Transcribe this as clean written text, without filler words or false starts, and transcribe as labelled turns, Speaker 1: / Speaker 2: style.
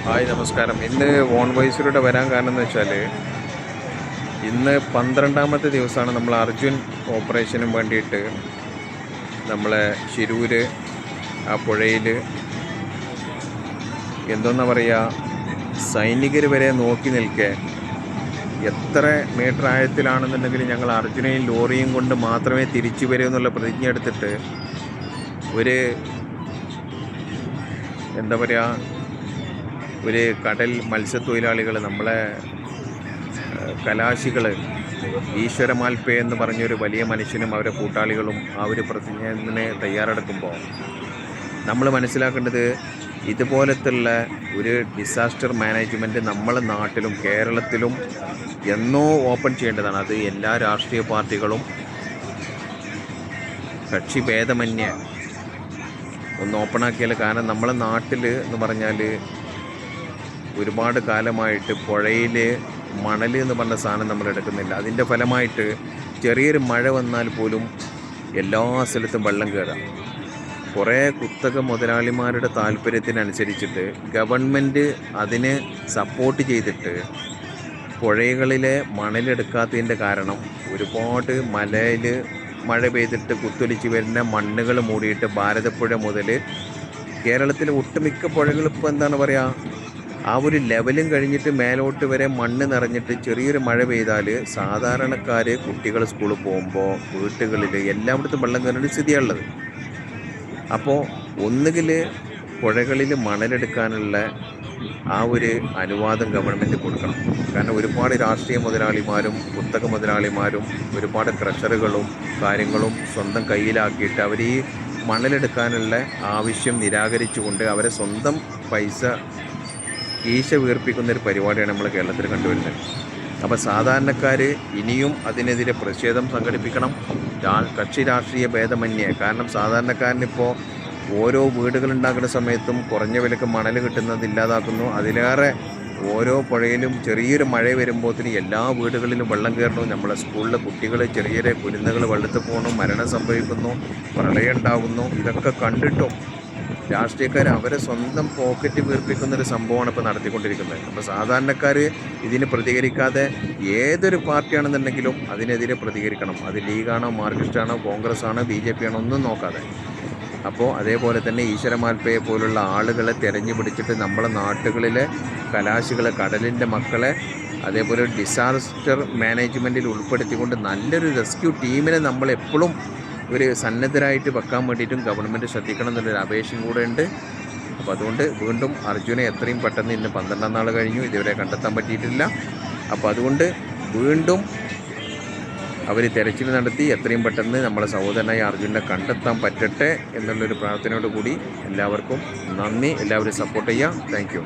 Speaker 1: Hi നമസ്കാരം. ഇന്ന് on വോയിസിലൂടെ വരാൻ കാരണം എന്ന് വെച്ചാൽ ഇന്ന് 12ാമത്തെ ദിവസമാണ് നമ്മൾ അർജുൻ ഓപ്പറേഷനും വേണ്ടിയിട്ട് നമ്മളെ ശിരൂർ ആ പുഴയിൽ എന്തോന്നാ പറയുക, സൈനികർ വരെ നോക്കി നിൽക്കെ എത്ര മീറ്റർ ആഴത്തിലാണെന്നുണ്ടെങ്കിൽ ഞങ്ങൾ അർജുനെയും ലോറിയും കൊണ്ട് മാത്രമേ തിരിച്ചു വരൂ എന്നുള്ള പ്രതിജ്ഞ എടുത്തിട്ട് ഒരു എന്താ പറയുക, ഒരു കടൽ മത്സ്യത്തൊഴിലാളികൾ, നമ്മളെ കലാശികൾ, ഈശ്വരമാൽപ്പേ എന്ന് പറഞ്ഞൊരു വലിയ മനുഷ്യനും അവരെ കൂട്ടാളികളും ആ ഒരു പ്രതിജ്ഞയെ തയ്യാറെടുക്കുമ്പോൾ നമ്മൾ മനസ്സിലാക്കേണ്ടത് ഇതുപോലത്തുള്ള ഒരു ഡിസാസ്റ്റർ മാനേജ്മെൻറ്റ് നമ്മളെ നാട്ടിലും കേരളത്തിലും എന്നോ ഓപ്പൺ ചെയ്യേണ്ടതാണ്. അത് എല്ലാ രാഷ്ട്രീയ പാർട്ടികളും കക്ഷി ഭേദമന്യേ ഒന്ന് ഓപ്പണാക്കിയാൽ. കാരണം നമ്മളെ നാട്ടിൽ എന്ന് പറഞ്ഞാൽ ഒരുപാട് കാലമായിട്ട് പുഴയിൽ മണൽ എന്ന് പറഞ്ഞ സാധനം നമ്മൾ എടുക്കുന്നില്ല. അതിൻ്റെ ഫലമായിട്ട് ചെറിയൊരു മഴ വന്നാൽ പോലും എല്ലാ സ്ഥലത്തും വെള്ളം കയറാം. കുറേ കുത്തക മുതലാളിമാരുടെ താല്പര്യത്തിനനുസരിച്ചിട്ട് ഗവൺമെൻറ് അതിനെ സപ്പോർട്ട് ചെയ്തിട്ട് പുഴകളിലെ മണലെടുക്കാത്തതിൻ്റെ കാരണം ഒരുപാട് മലയിൽ മഴ പെയ്തിട്ട് കുത്തൊലിച്ച് വരുന്ന മണ്ണുകൾ മൂടിയിട്ട് ഭാരതപ്പുഴ മുതൽ കേരളത്തിലെ ഒട്ടുമിക്ക പുഴകൾ ഇപ്പോൾ എന്താണ് പറയുക, ആ ഒരു ലെവലും കഴിഞ്ഞിട്ട് മേലോട്ട് വരെ മണ്ണ് നിറഞ്ഞിട്ട് ചെറിയൊരു മഴ പെയ്താൽ സാധാരണക്കാർ, കുട്ടികൾ സ്കൂളിൽ പോകുമ്പോൾ വീട്ടുകളിൽ എല്ലായിടത്തും വെള്ളം കയറുന്ന സ്ഥിതിയാണുള്ളത്. അപ്പോൾ ഒന്നുകിൽ പുഴകളിൽ മണലെടുക്കാനുള്ള ആ ഒരു അനുവാദം ഗവൺമെൻറ് കൊടുക്കണം. കാരണം ഒരുപാട് രാഷ്ട്രീയ മുതലാളിമാരും കുത്തക മുതലാളിമാരും ഒരുപാട് ക്രഷറുകളും കാര്യങ്ങളും സ്വന്തം കയ്യിലാക്കിയിട്ട് അവർ ഈ മണലെടുക്കാനുള്ള ആവശ്യം നിരാകരിച്ചുകൊണ്ട് അവരെ സ്വന്തം പൈസ ഈശ വീർപ്പിക്കുന്നൊരു പരിപാടിയാണ് നമ്മൾ കേരളത്തിൽ കണ്ടുവരുന്നത്. അപ്പോൾ സാധാരണക്കാർ ഇനിയും അതിനെതിരെ പ്രതിഷേധം സംഘടിപ്പിക്കണം, കക്ഷി രാഷ്ട്രീയ ഭേദമന്യേ. കാരണം സാധാരണക്കാരനിപ്പോൾ ഓരോ വീടുകളുണ്ടാക്കുന്ന സമയത്തും കുറഞ്ഞ വിലക്ക് മണൽ കിട്ടുന്നത് ഇല്ലാതാക്കുന്നു. അതിലേറെ ഓരോ പുഴയിലും ചെറിയൊരു മഴ വരുമ്പോഴത്തേന് എല്ലാ വീടുകളിലും വെള്ളം കയറണു. നമ്മളെ സ്കൂളിലെ കുട്ടികൾ ചെറിയ ചെറിയ കുരുന്നുകൾ വെള്ളത്തിൽ പോകണം, മരണം സംഭവിക്കുന്നു, പ്രളയം ഉണ്ടാകുന്നു. ഇതൊക്കെ കണ്ടിട്ടും രാഷ്ട്രീയക്കാർ അവരെ സ്വന്തം പോക്കറ്റ് വീർപ്പിക്കുന്നൊരു സംഭവമാണ് ഇപ്പോൾ നടത്തിക്കൊണ്ടിരിക്കുന്നത്. അപ്പോൾ സാധാരണക്കാർ ഇതിന് പ്രതികരിക്കാതെ ഏതൊരു പാർട്ടിയാണെന്നുണ്ടെങ്കിലും അതിനെതിരെ പ്രതികരിക്കണം. അത് ലീഗാണോ, മാർക്സിസ്റ്റാണോ, കോൺഗ്രസ് ആണോ, BJP ആണോ, ഒന്നും നോക്കാതെ. അപ്പോൾ അതേപോലെ തന്നെ ഈശ്വരമാൽപ്പയെ പോലുള്ള ആളുകളെ തിരഞ്ഞു പിടിച്ചിട്ട് നമ്മളെ നാട്ടുകളിലെ കലാശികളെ, കടലിൻ്റെ മക്കളെ അതേപോലെ ഡിസാസ്റ്റർ മാനേജ്മെൻറ്റിൽ ഉൾപ്പെടുത്തിക്കൊണ്ട് നല്ലൊരു റെസ്ക്യൂ ടീമിനെ നമ്മളെപ്പോഴും ഒരു സന്നദ്ധരായിട്ട് വെക്കാൻ വേണ്ടിയിട്ടും ഗവൺമെൻറ് ശ്രദ്ധിക്കണം എന്നുള്ളൊരു അപേക്ഷയും കൂടെ ഉണ്ട്. അപ്പോൾ അതുകൊണ്ട് വീണ്ടും അർജുനെ എത്രയും പെട്ടെന്ന്, ഇന്ന് 12ാം നാൾ കഴിഞ്ഞു, ഇതുവരെ കണ്ടെത്താൻ പറ്റിയിട്ടില്ല. അപ്പോൾ അതുകൊണ്ട് വീണ്ടും അവർ തെരച്ചിൽ നടത്തി എത്രയും പെട്ടെന്ന് നമ്മളെ സഹോദരനായ അർജുനെ കണ്ടെത്താൻ പറ്റട്ടെ എന്നുള്ളൊരു പ്രാർത്ഥനയോട് കൂടി എല്ലാവർക്കും നന്ദി. എല്ലാവരും സപ്പോർട്ട് ചെയ്യുക. Thank you.